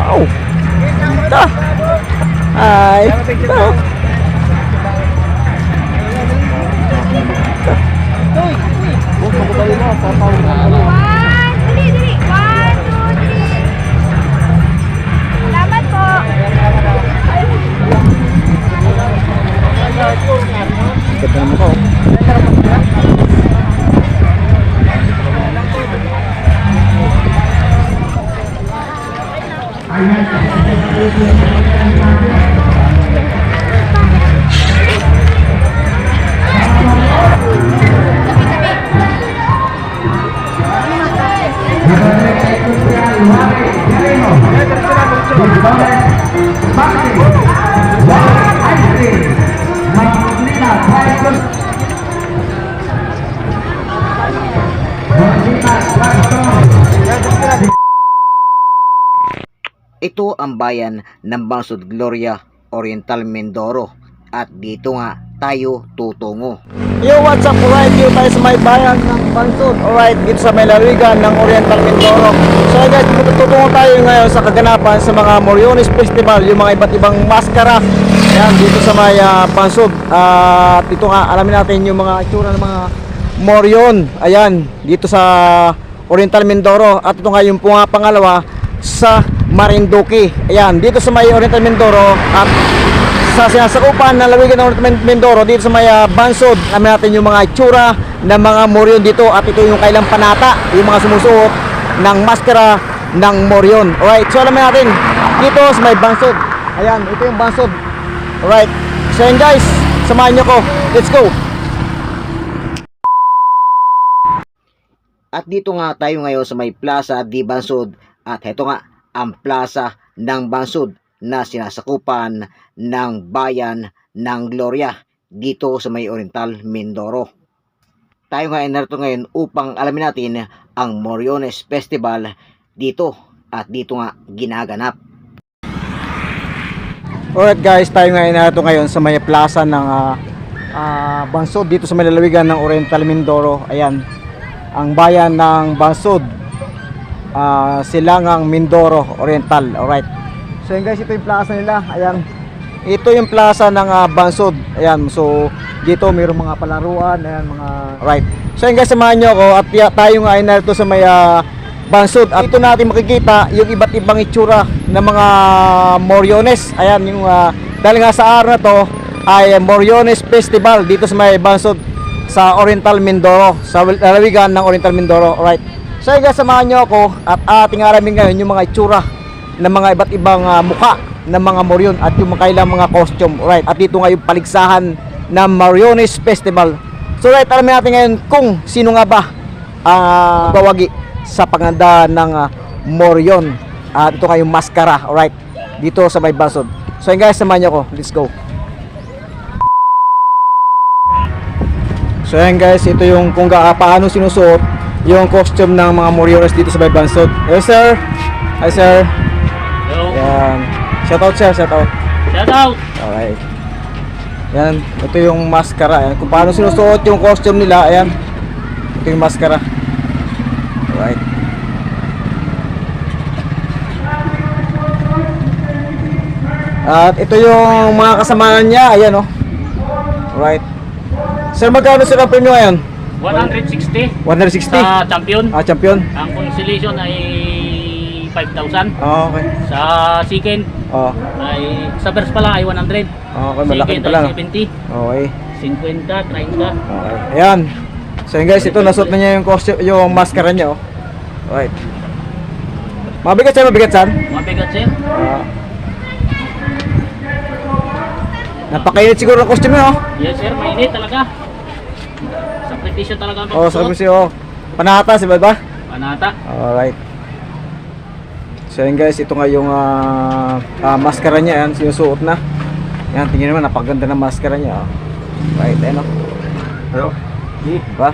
Wow. Ito. Hi. Ito. Dali. 1, 2, 3. Salamat po. Ganda naman ko. Ito ang bayan ng Bansod Gloria, Oriental Mindoro, at dito nga tayo tutungo. Yo, what's up? Alright, dito tayo sa may bayan ng Bansod. Alright, dito sa may lalawigan ng Oriental Mindoro. So guys, tutungo tayo ngayon sa kaganapan sa mga Moriones Festival, yung mga iba't ibang maskara. Ayan, dito sa may Bansod. At dito nga, alamin natin yung mga itsura ng mga Morion. Ayan, dito sa Oriental Mindoro. At ito nga yung pangalawa sa Marinduque. Ayan, dito sa may Oriental Mindoro at sa sinasakupan ng lawigan ng Oriental Mindoro, dito sa may Bansod, alamin natin yung mga itsura ng mga Morion dito. At ito yung kailang panata, yung mga sumusuot ng maskara ng Morion. Alright, so alamin natin dito sa may Bansod. Ayan, ito yung Bansod. Alright, so yun guys, samahan nyo ko. Let's go. At dito nga tayo ngayon sa may Plaza di Bansod. At ito nga ang plaza ng Bansod na sinasakupan ng bayan ng Gloria dito sa may Oriental Mindoro. Tayo nga ay narito ngayon upang alamin natin ang Moriones Festival dito at dito nga ginaganap. Alright guys, tayo nga ay narito ngayon sa may plaza ng Bansod dito sa may lalawigan ng Oriental Mindoro. Ayan, ang bayan ng Bansod, Silangang Mindoro Oriental. Alright, so yun guys, ito yung plaza nila. Ayan, ito yung plaza ng Bansod. Ayan, so dito mayroong mga palaruan. Ayan, mga right. So yun guys, samahan nyo ako at tayo nga ay narito sa may Bansod. At dito natin makikita yung iba't ibang itsura ng mga Moriones. Ayan, yung dahil nga sa araw na to ay Moriones Festival dito sa may Bansod sa Oriental Mindoro, sa lalawigan ng Oriental Mindoro. Alright, so guys, samahan nyo ako at ating alamin ngayon yung mga itsura ng mga iba't ibang mukha ng mga Morion at yung kailang mga costume. Alright, at dito nga yung paligsahan ng Moriones Festival. So right, alamin natin ngayon kung sino nga ba ang bawagi sa paganda ng Morion. At ito nga yung maskara. Alright, dito sa may Bansod. So yun guys, samahan nyo ako. Let's go. So yan guys, ito yung kung paano sinusuot yung costume ng mga Moriones dito sa may Bansod. Hello sir. Hi sir. Hello. Yan. Shout out sir, shout out. Shout out. Alright. Yan, ito yung maskara. Ayan, kung paano sinusuot yung costume nila. Ayan, ito yung maskara. Alright. At ito yung mga kasamahan niya. Ayan o. Alright. Sir, magkano sir ang premium ngayon? 160 160? sa champion. Champion? Ang consolation ay 5,000. Okay. Sa second ay sa first pala ay 100. Okay, malaki Second pala. ay 70. Okay. 50, 30. Okay. Ayan. So yun guys, ito nasuot na niya yung costume, yung maskara niya oh. Alright. Mabigat sir, mabigat sir? Mabigat sir. Napakainit siguro ang costume niya oh. Yes sir, mainit talaga. Sakripisyo talaga ang Oh, sabi pagsuot. siya oh. Panata, si ba? Panata. Alright. So yun guys, ito nga yung maskara niya, yan, sinusuot na. Yan, tingnan naman, napaganda ng maskara niya oh. Right, ayan oh. Hello? Diba?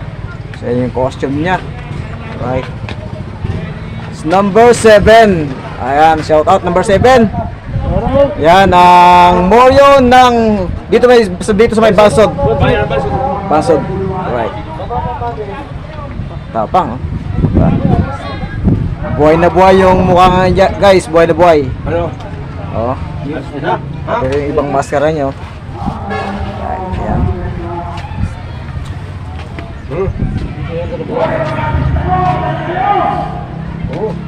So yun yung costume niya. Right. Number 7. Ayan, shout out number 7. Yan ang Morion ng dito sa may Bansod. Bansod. Right. Tapang oh. Diba? Buhay na buhay yung mukha nga niya, guys. Buhay na buhay. Ano? Oh. Ha? Ito yung ibang maskara nyo. Ayan.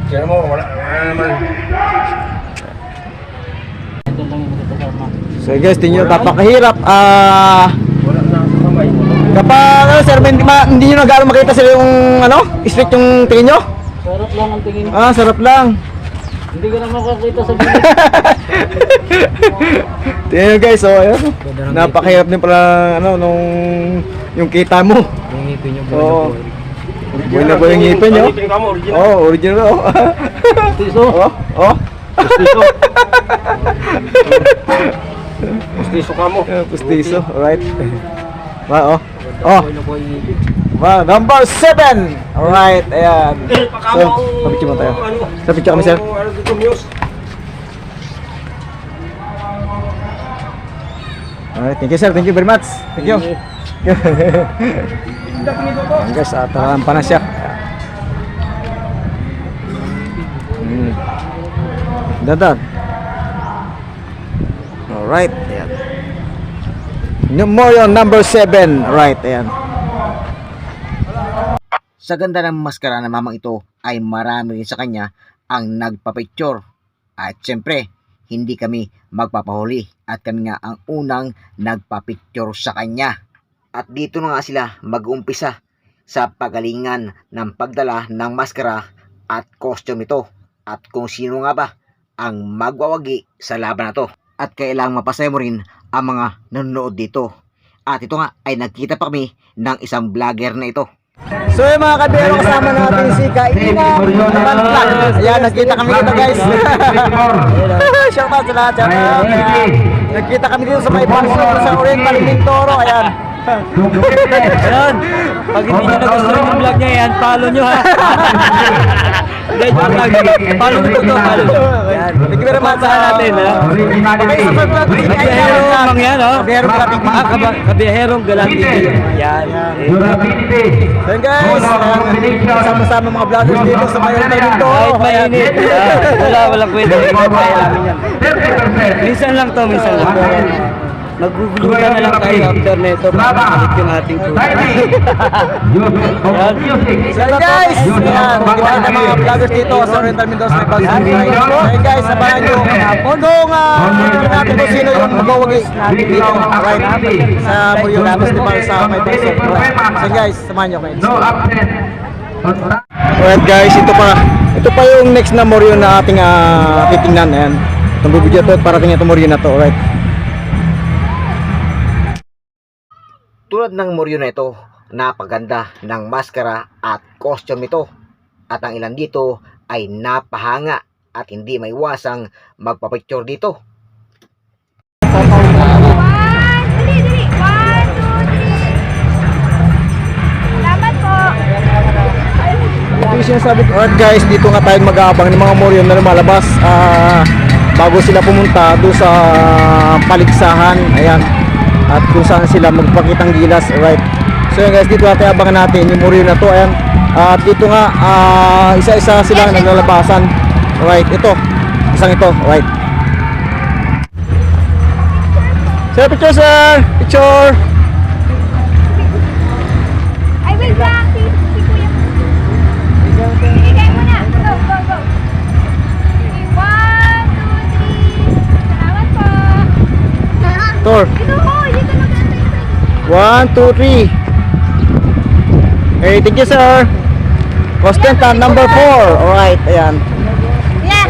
Kaya mo, wala naman. Ito lang yung kasama. So guys, tingin nyo, napakahirap. Wala na sa kamay. Kapag, ano, sir, hindi nyo na gano'ng makita sila yung, ano, straight yung tingin nyo? Sarap lang ang tingin. Sarap lang. Hindi ko na makakita sa gilid. Tingnan nyo guys, oh, ayan. Napakahirap din pala, ano, nung, yung kita mo. Yung ngipin nyo Oo. Buhay na buhay yung ngipin nyo. Ngipin ka mo, original. Oh, original, oh. Pustiso. Oh. Pustiso. Pustiso ka mo. Pustiso, alright. Oh. Oh. Buhay na buhay yung ngipin. Wow, number 7. Alright, ayan. So, sa-picture mo tayo. Sa-picture kami, sir. Ano dito, Muse? Alright, thank you, sir. Thank you very much. Thank you. Ayan, guys, tarampa na siya. Dadag. Alright, ayan. Memorial number 7. Alright, ayan. Sa ganda ng maskara ng mamang ito ay marami rin sa kanya ang nagpapicture. At syempre, hindi kami magpapahuli at kami nga ang unang nagpapicture sa kanya. At dito na nga sila mag-uumpisa sa pagalingan ng pagdala ng maskara at costume nito. At kung sino nga ba ang magwawagi sa laban na to. At kailangang mapasaya mo rin ang mga nanonood dito. At ito nga ay nagkita pa kami ng isang vlogger na ito. So yung mga kabero, kasama natin si Kaina Manplak. Ayan, nagkita kami dito guys. Shout out sa lahat. Shout out. Ayan. Nagkita kami dito sa may pansyon sa Oriental Mindoro. Ayan. Ayan. Pag hindi nyo nagustuhan yung vlog niya yan, follow nyo ha. Guys, yung vlog, follow nyo to, follow nyo. Ayan. Thank you very much sa natin ha. Okay, sa vlog ko si Kaina Kabiyaherong Manplak. mang yan, oh. Kabiyaherong Galati. Kabiyaherong Galati. Yan. So yun guys, kasama-sama mga vloggers dito sa may Oriental Mindoro. Kahit mainit. Walang kwento. Kaya namin yan. Minsan lang to, minsan lang. Magugulutan na lang tayo after nito para makakit yung ating crew. So yun guys, ayan, kita ng mga vloggers dito sa Oriental Mindoro sa may Bagsak. So yun guys, sabahan nyo kung natin kung sino yung magwawagi dito right sa Murillo Festival sa may Bagsak. So yun guys, samahan nyo kayo. Alright guys, ito pa yung next na Murillo na ating titingnan. Ayan, itong bibigyan to at parating itong Murillo na to. Alright. Tulad ng Murillo na ito, napaganda ng maskara at costume nito. At ang ilan dito ay napahanga at hindi maiwasang magpapicture dito. 1, 2, 3. Salamat po. Ito yung sinasabi ko. Alright guys, dito nga tayo mag-aabang ng mga Murillo na lumalabas bago sila pumunta doon sa paligsahan. Ayan. At kung saan sila magpakitang gilas. Alright. So yun guys, dito natin abangan natin yung Murillo na to. Ayan. At dito nga, isa-isa silang naglalabasan. Alright, ito. Isang ito. Alright. Sir, picture sir! Picture! I will back si Kuya. Bigay mo na. Go, go, go. 1, 2, 3. Salamat po. Tor. Dito ko. Dito na ganito. 1, 2, 3. Hey, thank you sir. Costentan number 4. Alright, ayan. Yan.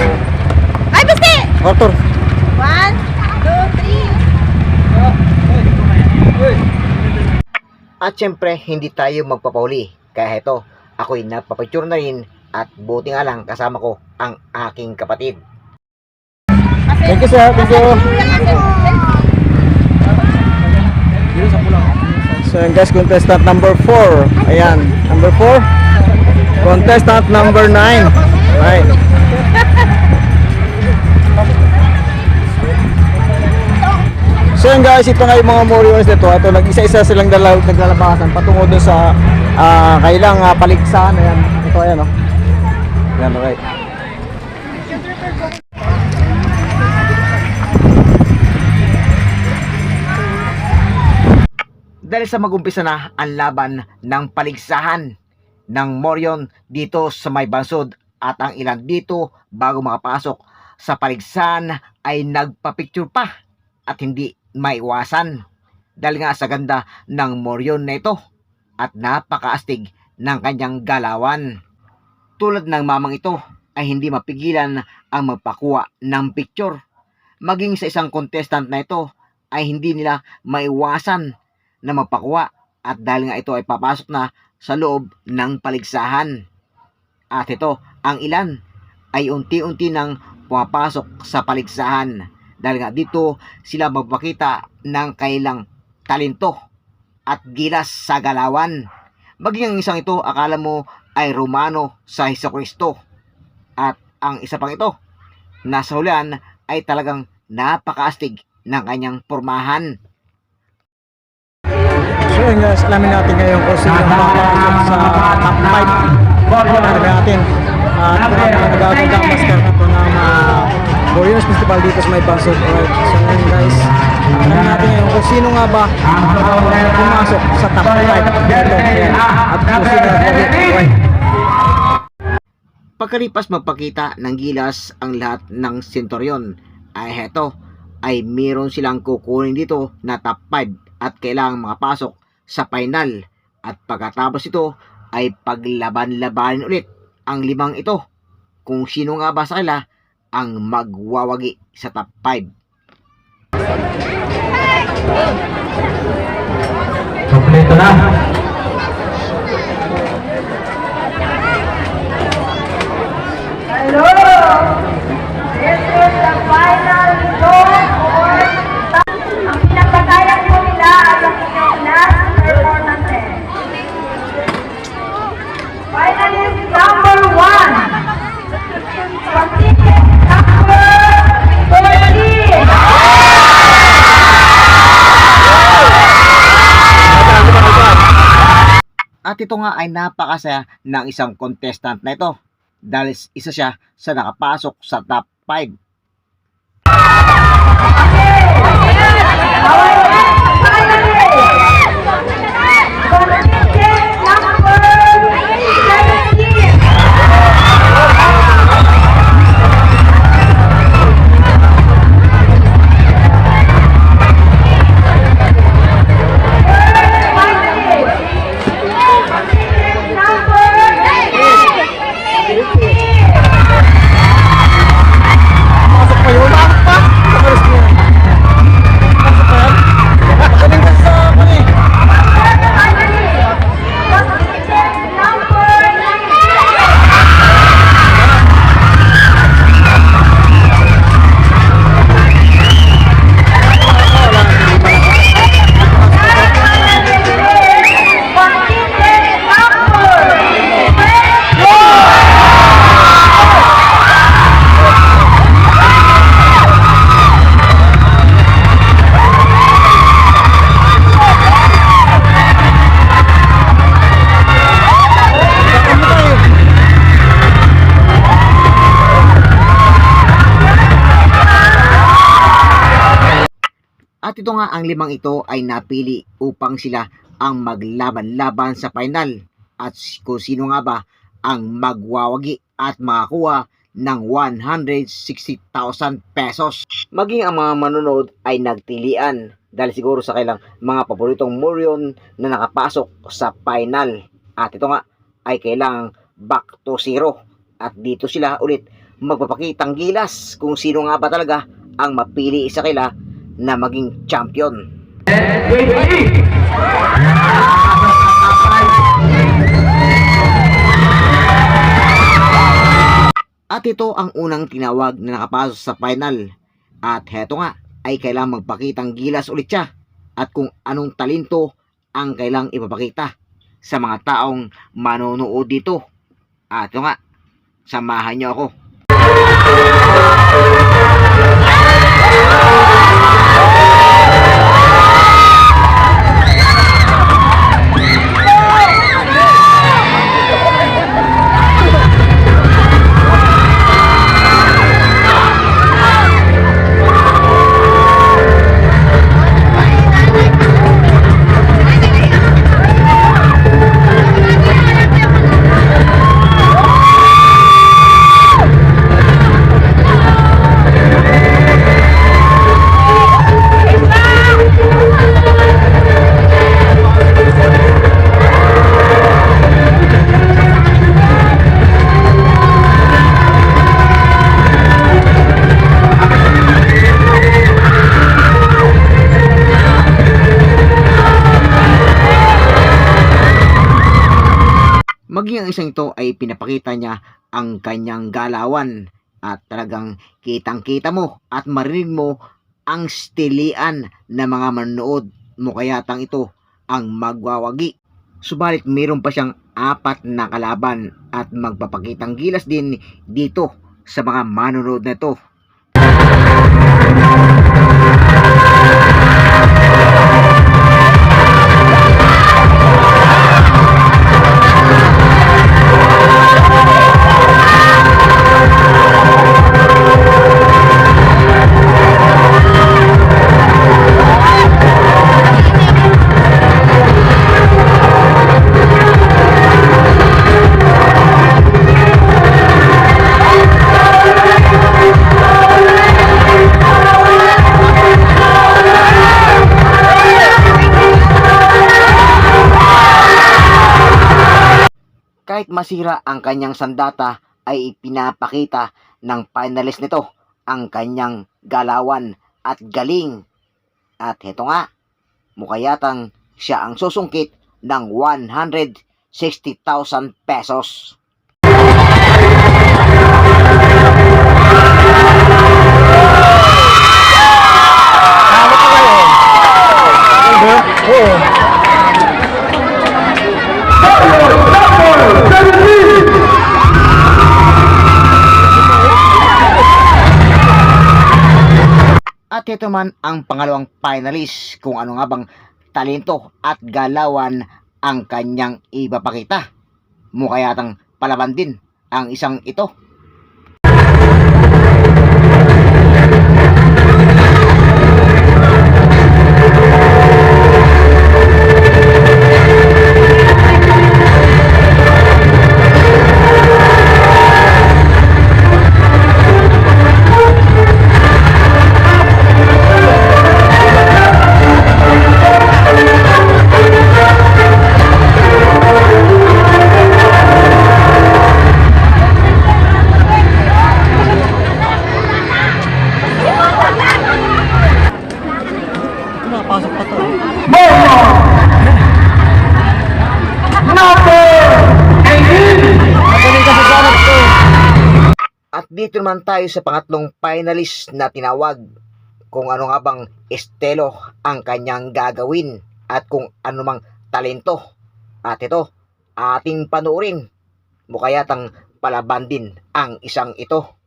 Ay, basta. Arthur. 1, 2, 3. At syempre, hindi tayo magpapahuli. Kaya ito, ako'y nagpapicture na rin at buti nga lang kasama ko ang aking kapatid. Thank you sir, thank you. So yun guys, contestant number 4. Ayan, number 4. Contestant number 9. Right. So yun guys, ito nga yung mga Warriors dito. Ito, nag-isa-isa silang naglalabasan patungo doon sa kailang paligsahan. Ayan, ito ayan oh. Yan, okay. Dahil sa magumpisa na ang laban ng paligsahan ng Morion dito sa may bansod at ang ilan dito bago makapasok sa paligsahan ay nagpa-picture pa at hindi maiwasan dahil nga sa ganda ng Morion na ito at napakaastig ng kanyang galawan. Tulad ng mamang ito ay hindi mapigilan ang magpakuha ng picture. Maging sa isang contestant na ito ay hindi nila maiwasan na magpakuha at dahil nga ito ay papasok na sa loob ng paligsahan. At ito, ang ilan ay unti-unti nang pumapasok sa paligsahan dahil nga dito sila magpakita ng kailang talento at gilas sa galawan. Maging ang isang ito, akala mo ay Romano sa Hesukristo. At ang isa pang ito, nasa hulihan ay talagang napakaastig ng kanyang pormahan. So yun guys, alamin natin ngayon kung sino ang makapasok sa top 5. Alamin natin. At nag-aagong master na ito ng Warriors Festival dito sa may bansod. Alright, so yun guys, alamin natin ngayon kung sino nga ba ang pumasok sa top 5 dito. At kung sino ang Pagkalipas magpakita ng gilas ang lahat ng Centurion ay heto ay meron silang kukunin dito na top 5 at kailangang makapasok sa final at pagkatapos ito ay paglaban-labanin ulit ang limang ito kung sino nga ba sa kanila ang magwawagi sa top 5. Kompleto na. Hello! This is the final goal for ang pinagpatayan po nila at ang inyong last performances. Finalist number 1. Contestant number 14. At ito nga ay napakasaya ng isang contestant na ito dahil isa siya sa nakapasok sa top 5. At ito nga ang limang ito ay napili upang sila ang maglaban-laban sa final at kung sino nga ba ang magwawagi at makakuha ng 160,000 pesos. Maging ang mga manonood ay nagtilian dahil siguro sa kailang mga paboritong Morion na nakapasok sa final. At ito nga ay kailangang back to zero at dito sila ulit magpapakitang gilas kung sino nga ba talaga ang mapili sa kanila na maging champion. At ito ang unang tinawag na nakapasok sa final. At heto nga ay kailangang magpakitang gilas ulit siya at kung anong talento ang kailangang ipapakita sa mga taong manonood dito. At ito nga, samahan niyo ako. Muling ang isang ito ay pinapakita niya ang kanyang galawan at talagang kitang-kita mo at marinig mo ang stilian na mga manonood mo kayatang ito ang magwawagi. Subalit mayroon pa siyang 4 na kalaban at magpapakitang gilas din dito sa mga manonood na ito. Kahit masira ang kanyang sandata ay ipinapakita ng finalist nito ang kanyang galawan at galing. At heto nga, mukayatang siya ang susungkit ng 160,000 pesos. At ito man ang pangalawang finalist kung ano nga bang talento at galawan ang kanyang ipapakita. Mukayatang palaban din ang isang ito. Pasok pa to. At dito naman tayo sa pangatlong finalist na tinawag kung ano nga bang estilo ang kanyang gagawin at kung ano mang talento. At ito, ating panuorin. Mukayatang palaban din ang isang ito.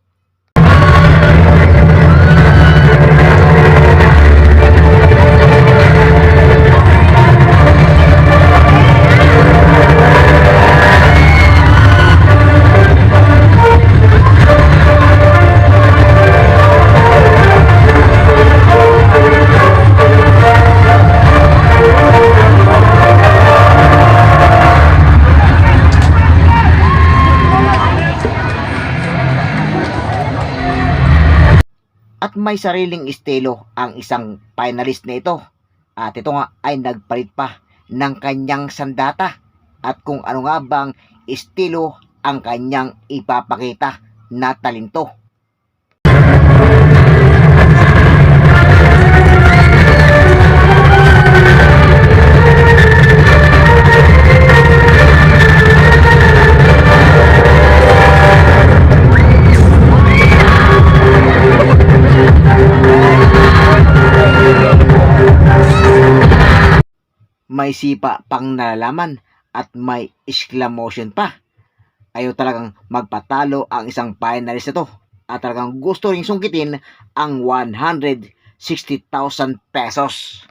At may sariling estilo ang isang finalist na ito. At ito nga ay nagpalit pa ng kanyang sandata. At kung ano nga bang estilo ang kanyang ipapakita na talento. May sipa pang nalalaman at may exclamation pa. Ayaw talagang magpatalo ang isang finalist ito at talagang gusto ring sungkitin ang 160,000 pesos.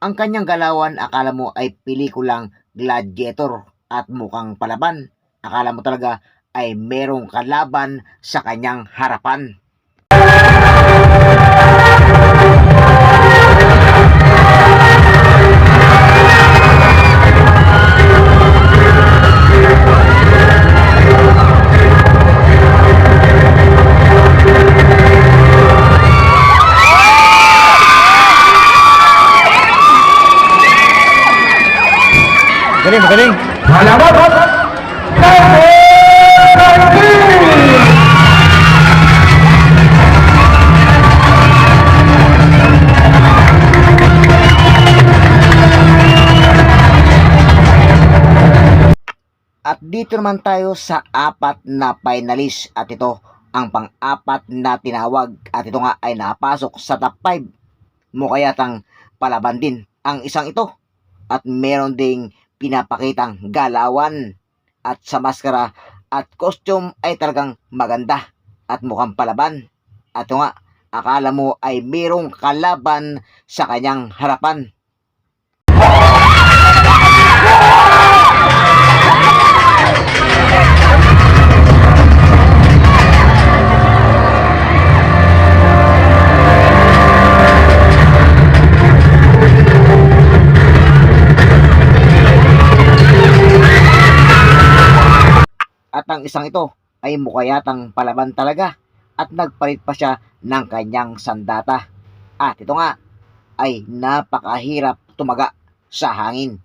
Ang kanyang galawan akala mo ay pelikulang Gladiator at mukhang palaban. Akala mo talaga ay merong kalaban sa kanyang harapan. Magaling, magaling. Halaman! dito naman tayo sa 4 na finalist at ito ang pang-4 na tinawag at ito nga ay napasok sa top 5. Mukha yatang palaban din ang isang ito at meron ding pinapakitang galawan at sa maskara at costume ay talagang maganda at mukhang palaban. At ito nga, akala mo ay merong kalaban sa kanyang harapan. At ang isang ito ay mukha yatang palaban talaga at nagpalit pa siya ng kanyang sandata. At ito nga ay napakahirap tumaga sa hangin.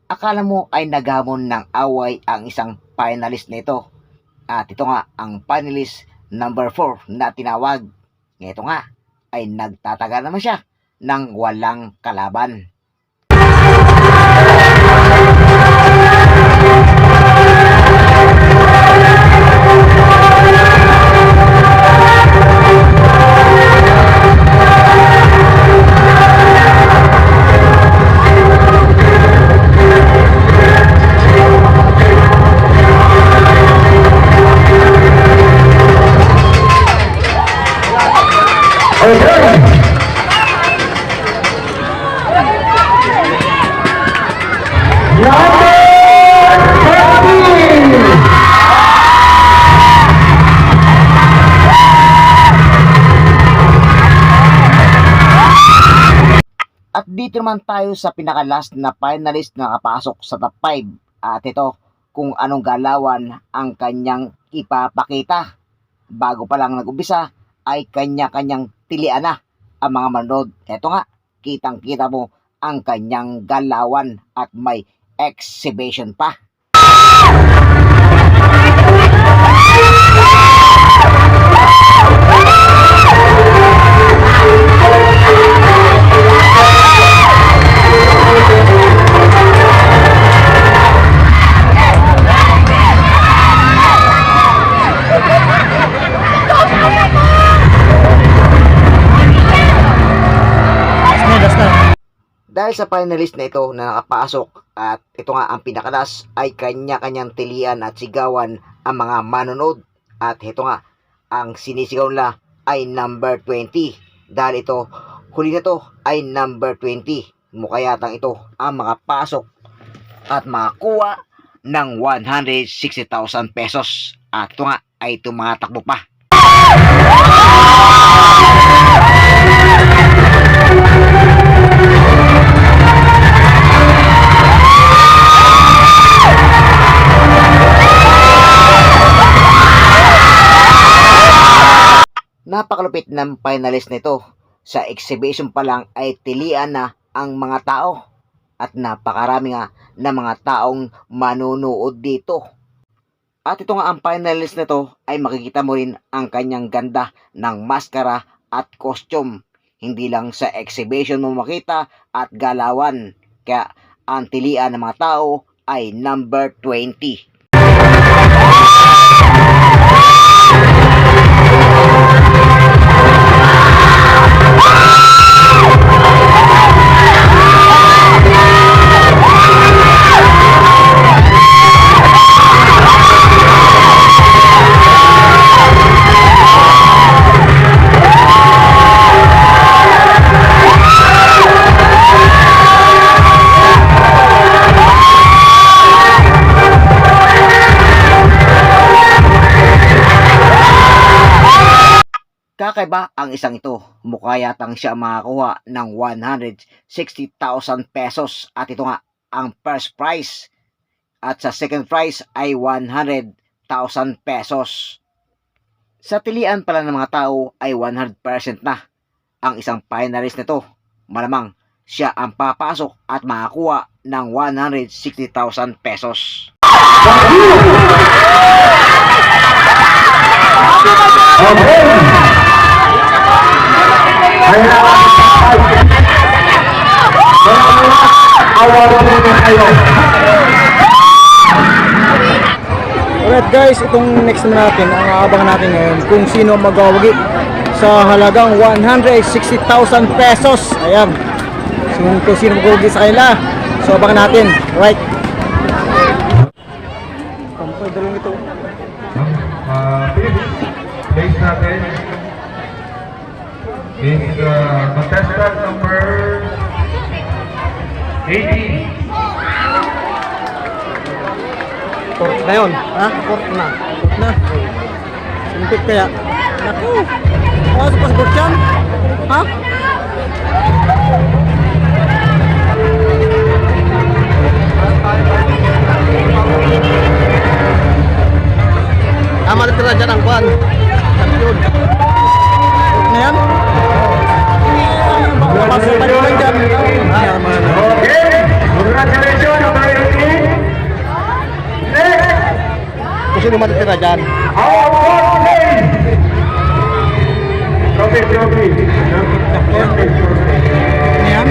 Akala mo ay naghamon ng away ang isang finalist nito. At ito nga ang finalist number 4 na tinawag. Ito nga ay nagtatagal naman siya ng walang kalaban. At dito naman tayo sa pinaka-last na finalist na nakapasok sa top 5. At ito, kung anong galawan ang kanyang ipapakita. Bago pa lang nag-umpisa, ay kanya-kanyang tilian na ang mga manood. Ito nga, kitang-kita mo ang kanyang galawan at may exhibition pa. Dahil sa finalist na ito na nakapasok at ito nga ang pinakalas ay kanya-kanyang tilian at sigawan ang mga manonood. At ito nga, ang sinisigaw nila ay number 20. Dahil ito, huli na to ay number 20. Mukha yatang ito ang makapasok at makakuha ng 160,000 pesos. At ito nga ay tumatakbo pa. Napakalupit ng finalist nito. Sa exhibition pa lang ay tilian na ang mga tao. At napakarami nga na mga taong manunood dito. At ito nga ang finalist nito ay makikita mo rin ang kanyang ganda ng maskara at costume. Hindi lang sa exhibition mo makita at galawan. Kaya ang tilian ng mga tao ay number 20. Kakaiba ang isang ito. Mukha yatang siya makakuha ng 160,000 pesos. At ito nga ang first prize. At sa second prize ay 100,000 pesos. Sa tilian pala ng mga tao ay 100% na ang isang finalist nito. Malamang siya ang papasok at makakuha ng 160,000 pesos. Alright guys, itong next naman natin, ang aabangan natin ngayon kung sino ang magwawagi sa halagang 160,000 pesos. Ayan. So, kung sino magwawagi sa kanila. So abangan natin. Right. Kampay dalawang ito. Base natin is contestant number 18. Port na yun. Ha? Port na. Port na. Simpit kaya. Naku. Pasok pa sa port yan. Ha? Natira dyan ang kwan. Champion. Port na yan. Pasok pa rin lang dyan. Okay, congratulations number 18. Kung sino matitira dyan. Our fourth place. Trophy. Ano yan?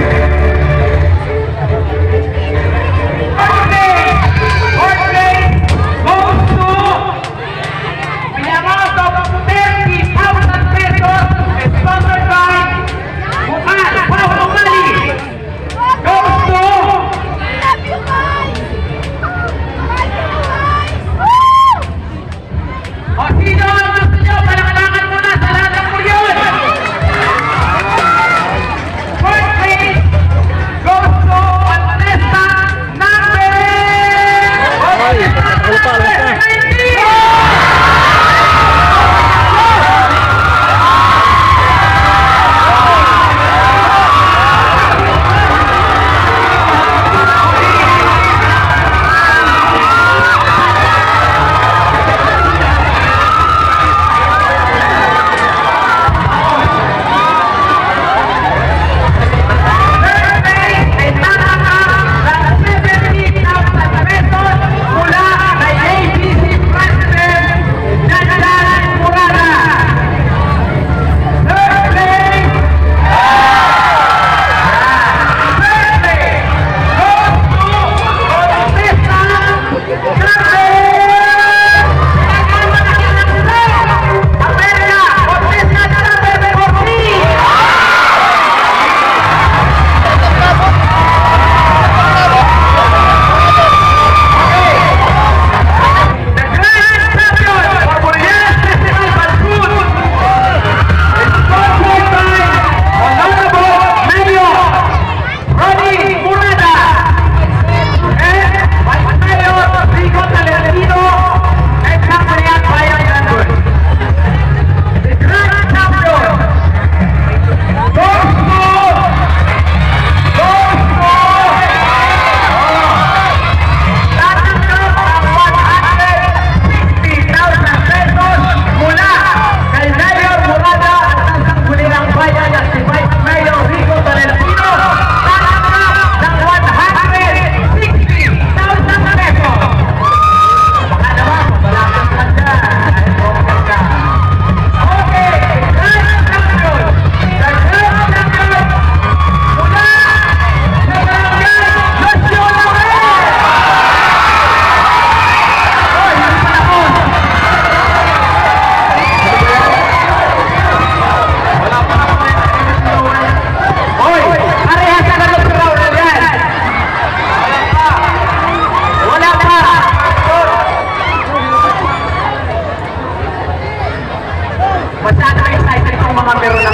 Masyado excited kong mga meron